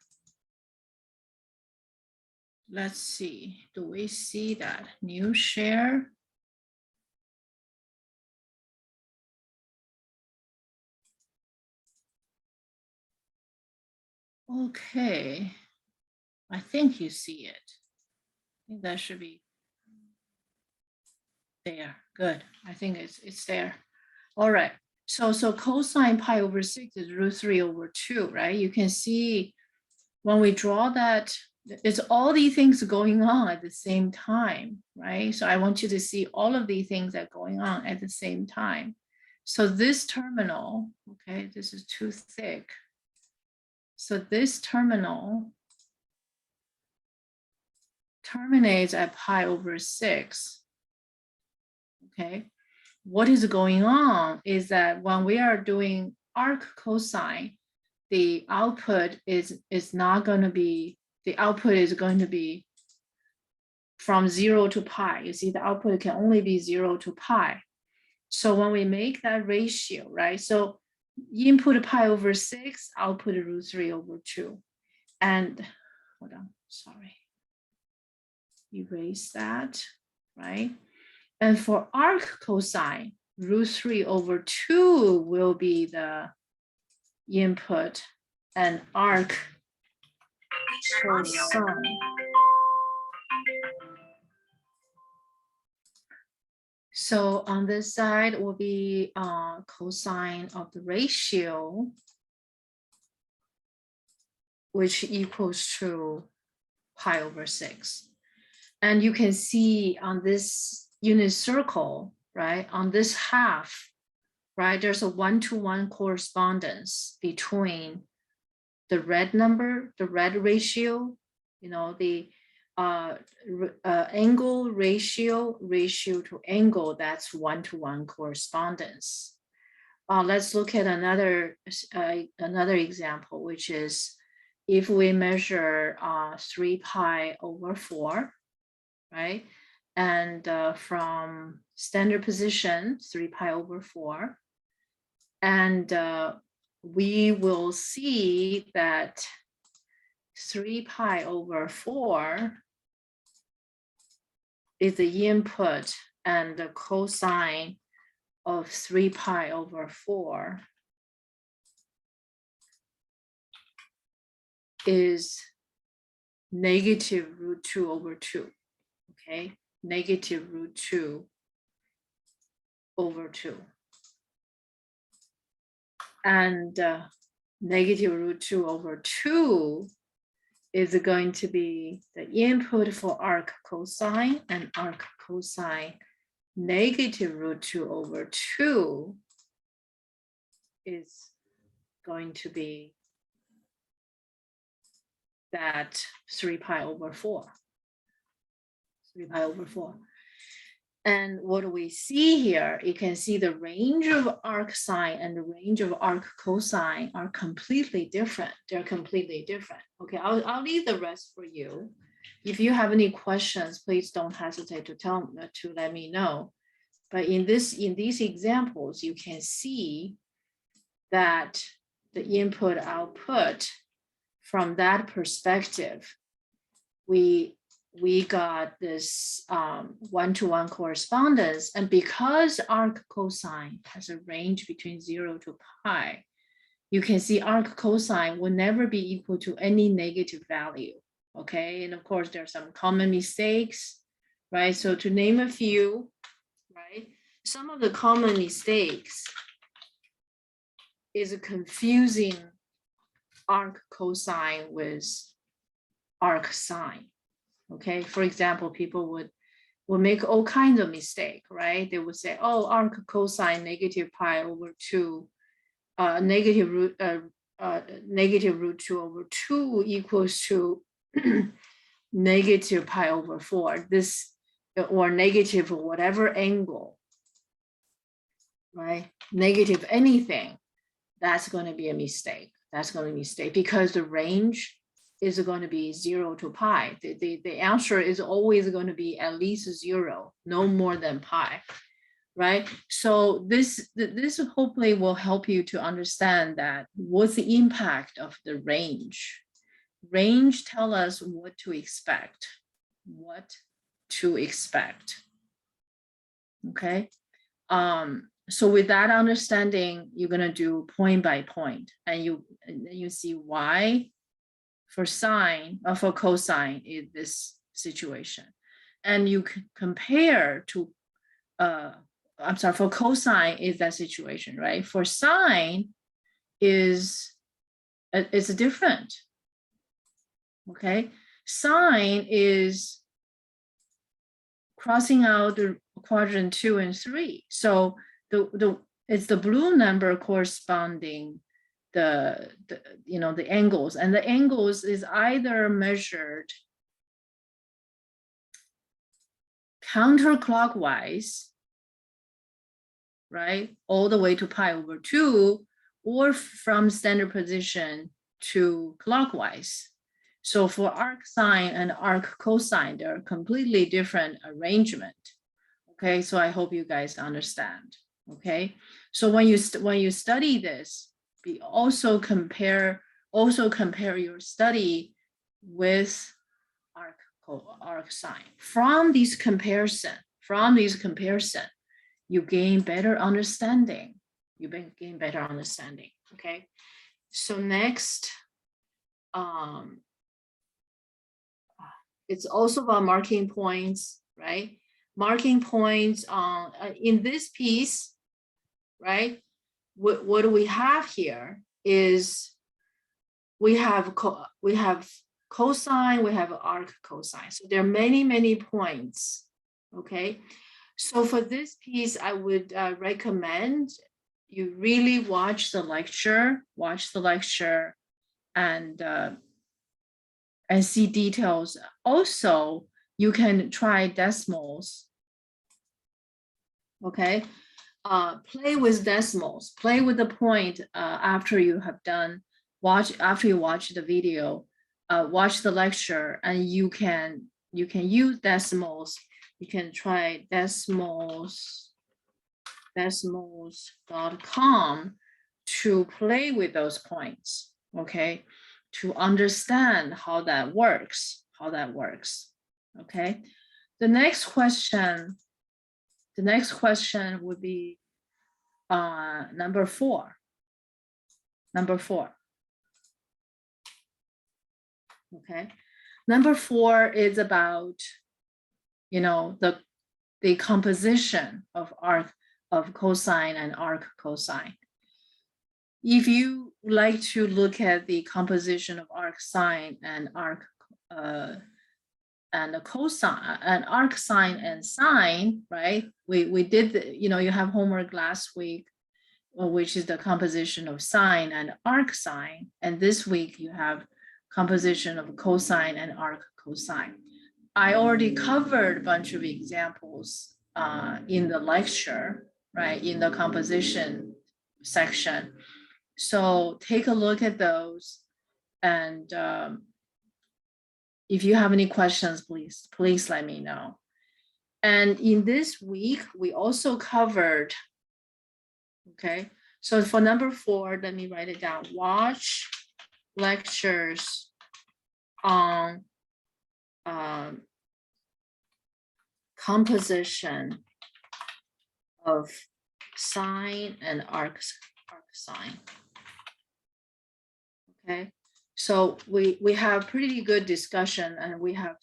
Let's see. Do we see that? New share. Okay. I think you see it. I think that should be there. Good. I think it's there. All right. So cosine pi over 6 is root 3 over 2, right? You can see when we draw that, it's all these things going on at the same time, right? So I want you to see all of these things that are going on at the same time. So this terminal, okay, this is too thick. So this terminal terminates at pi over 6, okay? What is going on is that when we are doing arc cosine, the output is not going to be, the output is going to be from 0 to pi. You see, the output can only be 0 to pi. So when we make that ratio, right? So input pi over 6, output root 3 over 2. And hold on, sorry. Erase that, right? And for arc cosine, root 3 over 2 will be the input, and arc cosine. So on this side will be cosine of the ratio, which equals to pi over 6. And you can see on this unit circle, right, on this half, right, there's a 1-to-1 correspondence between the red number, the red ratio, you know, the angle ratio to angle, that's 1-to-1 correspondence. Let's look at another example, which is if we measure 3 pi over 4, right? And from standard position, 3 pi over 4. And we will see that 3 pi over 4 is the input, and the cosine of 3 pi over 4 is negative root 2 over 2, okay? Negative root 2 over 2. And negative root 2 over 2 is going to be the input for arc cosine, and arc cosine negative root 2 over 2 is going to be that 3 pi over 4. 3 pi over 4. And what do we see here? You can see the range of arc sine and the range of arc cosine are completely different. They're completely different. Okay, I'll leave the rest for you. If you have any questions, please don't hesitate to let me know. But in these examples, you can see that the input output from that perspective, we got this one-to-one correspondence. And because arc cosine has a range between 0 to pi, you can see arc cosine will never be equal to any negative value. Okay, and of course there are some common mistakes, right? So to name a few, right? Some of the common mistakes is confusing arc cosine with arc sine. Okay, for example, people would make all kinds of mistake, right? They would say, oh, arc cosine negative pi over 2, negative root 2 over 2 equals to negative pi over 4, this, or negative whatever angle, right? Negative anything, that's going to be a mistake. That's going to be a mistake because the range is going to be 0 to pi. The answer is always going to be at least 0, no more than pi, right? So this hopefully will help you to understand that what's the impact of the range. Range tell us what to expect, okay? So with that understanding, you're going to do point by point, and you see why for sine or for cosine is this situation. And you can compare to, I'm sorry, for cosine is that situation, right? For sine it's different, okay? Sine is crossing out the quadrant 2 and 3. So it's the blue number corresponding the angles, and the angles is either measured counterclockwise, right, all the way to pi over 2, or from standard position to clockwise. So for arc sine and arc cosine, they're completely different arrangement. Okay, so I hope you guys understand. Okay, so when you study this, also compare your study with arc sine. From these comparison, you gain better understanding. Okay, so next, it's also about marking points, right? Marking points on in this piece, right? What do we have here is we have cosine, we have arc cosine. So there are many points, okay? So for this piece, I would recommend you really watch the lecture, and see details. Also, you can try decimals, okay? Play with decimals, play with the point after you have done, after you watch the video, watch the lecture, and you can use decimals. You can try decimals.com to play with those points, okay? To understand how that works, okay? The next question would be number 4. Okay, number 4 is about, the composition of cosine and arc cosine. If you like to look at the composition of arcsine and and cosine and arcsine and sine, right? We did, you have homework last week, which is the composition of sine and arcsine. And this week you have composition of cosine and ArcCosine. I already covered a bunch of examples in the lecture, right, in the composition section. So take a look at those. And if you have any questions, please let me know. And in this week, we also covered, okay, so for number 4, let me write it down. Watch lectures on composition of sine and arcsine. Okay, so we have pretty good discussion, and we have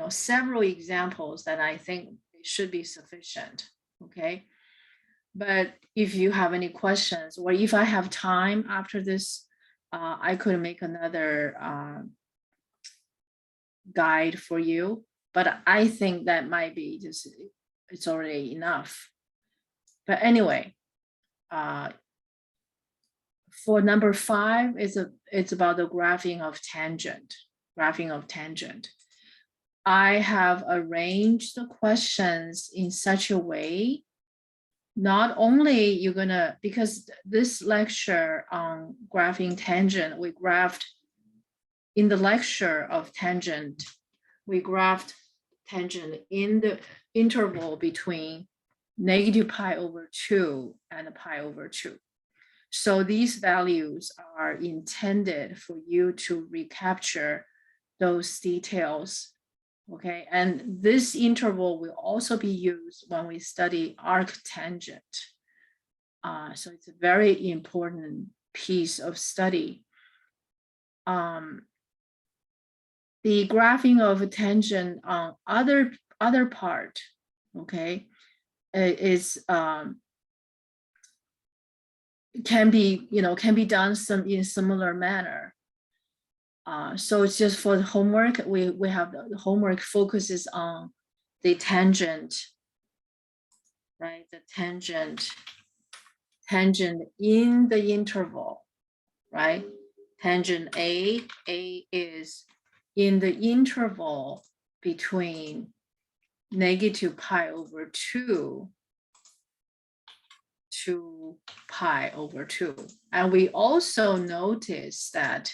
several examples that I think should be sufficient. Okay, but if you have any questions, or if I have time after this, I could make another guide for you, but I think that might be just, it's already enough. But anyway, for number 5, it's about the graphing of tangent. I have arranged the questions in such a way, not only you're gonna, because this lecture on graphing tangent, we graphed in the lecture of tangent, we graphed tangent in the interval between -pi/2 and pi/2. So these values are intended for you to recapture those details, okay? And this interval will also be used when we study arctangent. So it's a very important piece of study. The graphing of a tangent on other part, okay, is can be done in similar manner. So it's just for the homework. We have the homework focuses on the tangent, right? The tangent in the interval, right? Tangent A is in the interval between -pi/2 to pi/2. And we also notice that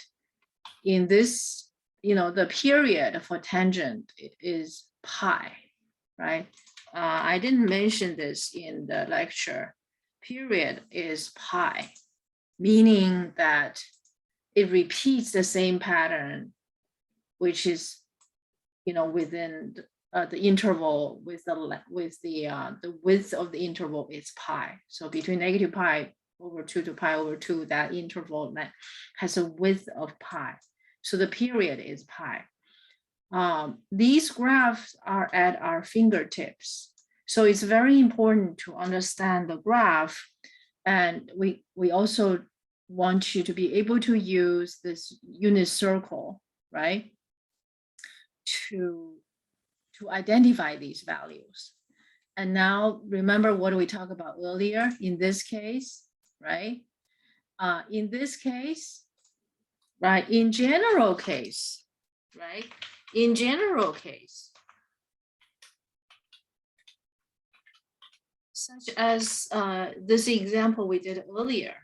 in this, the period for tangent is pi, right? I didn't mention this in the lecture. Period is pi, meaning that it repeats the same pattern, which is, within the interval with the width of the interval is pi. So between -pi/2 to pi/2, that interval has a width of pi. So the period is pi. These graphs are at our fingertips. So it's very important to understand the graph. And we also want you to be able to use this unit circle, right? To identify these values. And now remember what we talked about earlier in this case, right? In this case, right, in general case, right? In general case, such as this example we did earlier,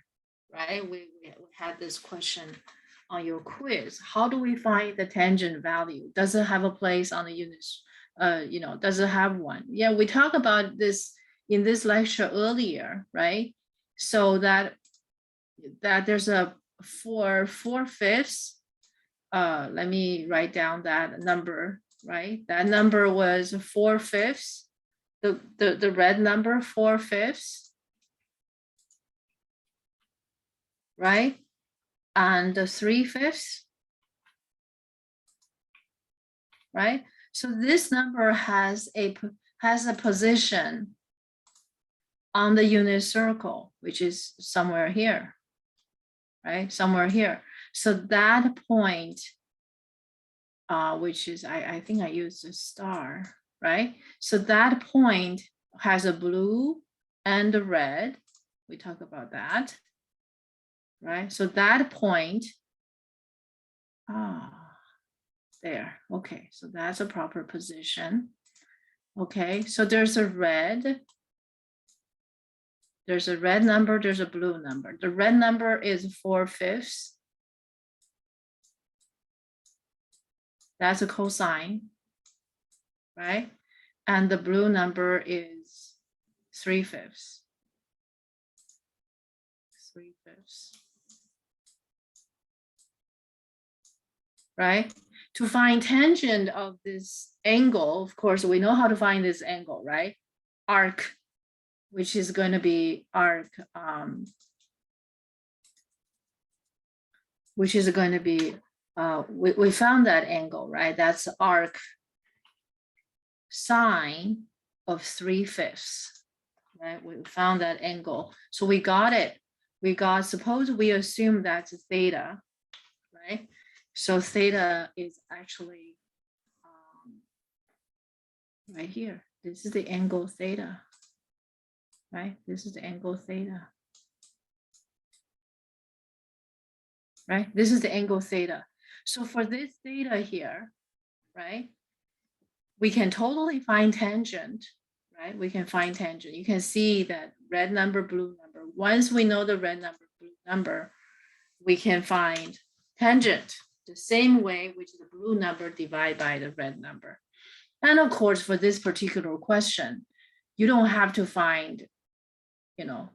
right? We had this question on your quiz. How do we find the tangent value? Does it have a place on the units? Does it have one? Yeah, we talked about this in this lecture earlier, right? So that there's a 4/5. Let me write down that number, right? That number was 4/5. The red number 4/5, right? And the 3/5, right? So this number has a position on the unit circle, which is somewhere here, right? Somewhere here. So that point, which is, I think I used a star, right? So that point has a blue and a red. We talk about that, right? So that point, there, okay, so that's a proper position. Okay, so there's a red number, there's a blue number. The red number is 4/5. That's a cosine, right? And the blue number is 3/5. 3/5. Right? To find tangent of this angle, of course, we know how to find this angle, right? Arc, which is going to be arc, which is going to be, we found that angle, right? That's arc sine of 3/5, right? We found that angle. So we got it. We got, suppose we assume that's theta, right? So theta is actually right here. This is the angle theta, right? This is the angle theta, right? This is the angle theta. So for this theta here, right, we can totally find tangent, right? We can find tangent. You can see that red number, blue number. Once we know the red number, blue number, we can find tangent the same way, which is the blue number divided by the red number. And of course, for this particular question, you don't have to find, you know,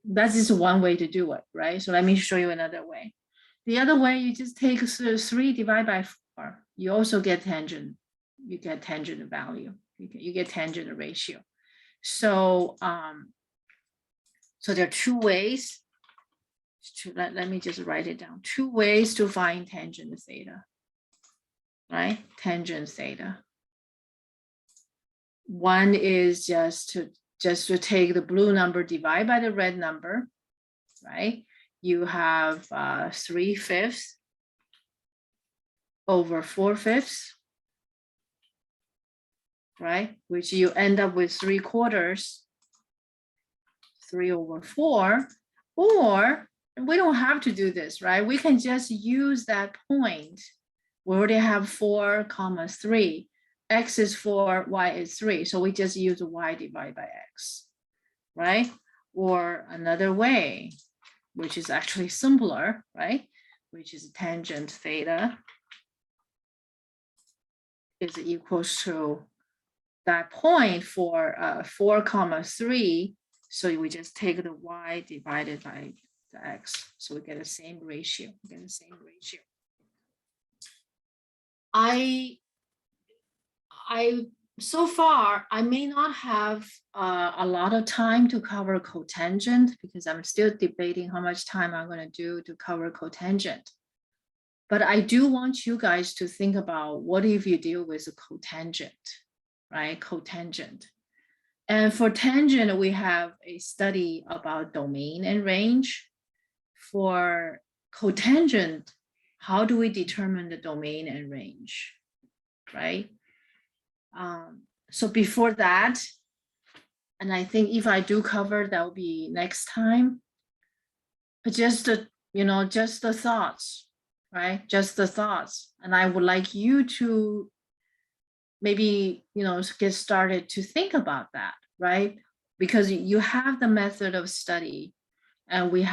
that's just one way to do it, right? So let me show you another way. The other way, you just take 3 divided by 4. You also get tangent. You get tangent value. You get tangent ratio. So, so there are 2 ways. Let me just write it down. 2 ways to find tangent theta, right? Tangent theta. One is just to take the blue number divided by the red number, right? You have 3/5 over 4/5, right? Which you end up with 3/4, 3/4, or we don't have to do this, right? We can just use that point. We already have 4, 3. X is 4, Y is 3. So we just use Y divided by X, right? Or another way, which is actually simpler, right? Which is tangent theta is equals to that point for 4, 3. So we just take the Y divided by the X. So we get the same ratio. We get the same ratio. So far, I may not have a lot of time to cover cotangent because I'm still debating how much time I'm going to do to cover cotangent. But I do want you guys to think about what if you deal with a cotangent, right? Cotangent. And for tangent, we have a study about domain and range. For cotangent, how do we determine the domain and range, right? So before that, and I think if I do cover, that will be next time. But just the, just the thoughts, right? Just the thoughts. And I would like you to maybe, get started to think about that, right? Because you have the method of study, and we've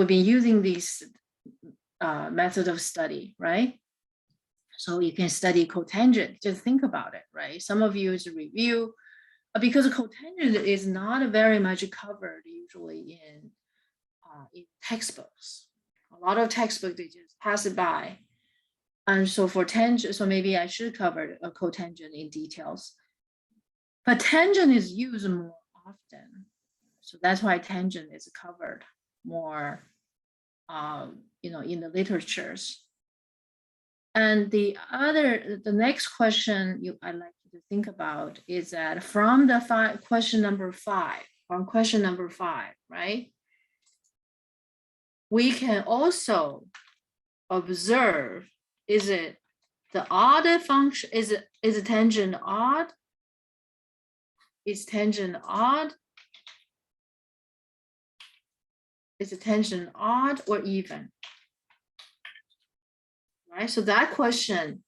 been using these method of study, right? So you can study cotangent, just think about it, right? Some of you is a review, because cotangent is not very much covered usually in textbooks. A lot of textbooks, they just pass it by. And so for tangent, so maybe I should cover a cotangent in details. But tangent is used more often. So that's why tangent is covered more, in the literatures. And the next question I'd like you to think about is that from the question number 5, right? we can also observe, is it the odd function? Is it tangent odd? Is tangent odd? Is the tangent odd or even? Right, so that question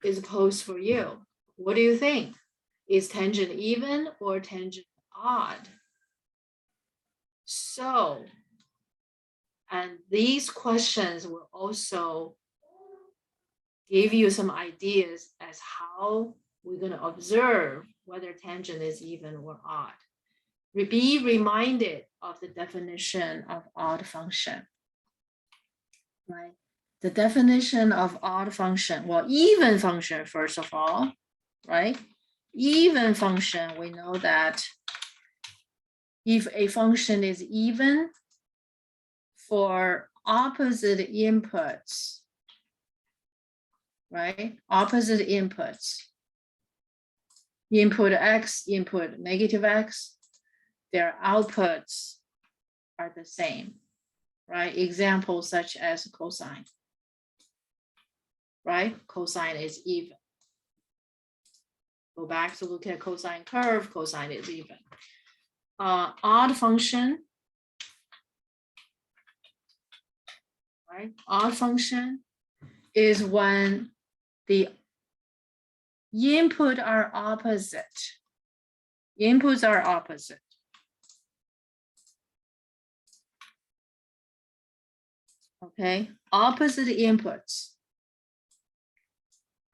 is posed for you. What do you think? Is tangent even or tangent odd? So, and these questions will also give you some ideas as how we're going to observe whether tangent is even or odd. Be reminded of the definition of odd function, right? The definition of odd function, well, even function, first of all, right? Even function, we know that if a function is even for opposite inputs, right? Opposite inputs, input x, input negative x, their outputs are the same, right? Examples such as cosine, right? Cosine is even. Go back to look at cosine curve, cosine is even. Odd function, right? Odd function is when the input are opposite. Inputs are opposite. Okay, opposite inputs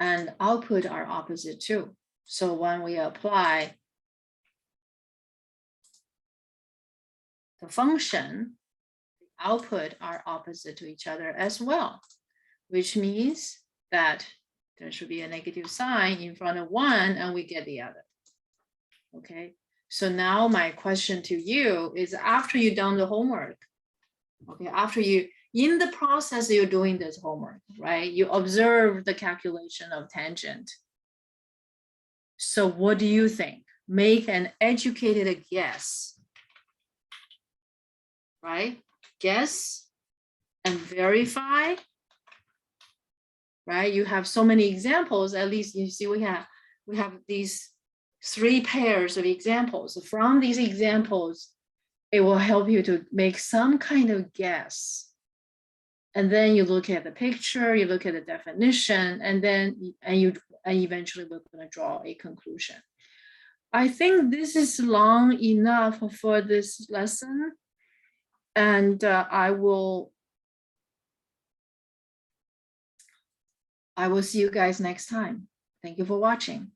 and output are opposite too. So when we apply the function, the output are opposite to each other as well, which means that there should be a negative sign in front of one and we get the other. Okay, so now my question to you is, after you've done the homework, okay, after you, in the process you're doing this homework, right? You observe the calculation of tangent. So what do you think? Make an educated guess, right? Guess and verify, right? You have so many examples. At least you see we have these 3 pairs of examples. From these examples, it will help you to make some kind of guess. And then you look at the picture, you look at the definition, and then you eventually we're going to draw a conclusion. I think this is long enough for this lesson, and I will see you guys next time. Thank you for watching.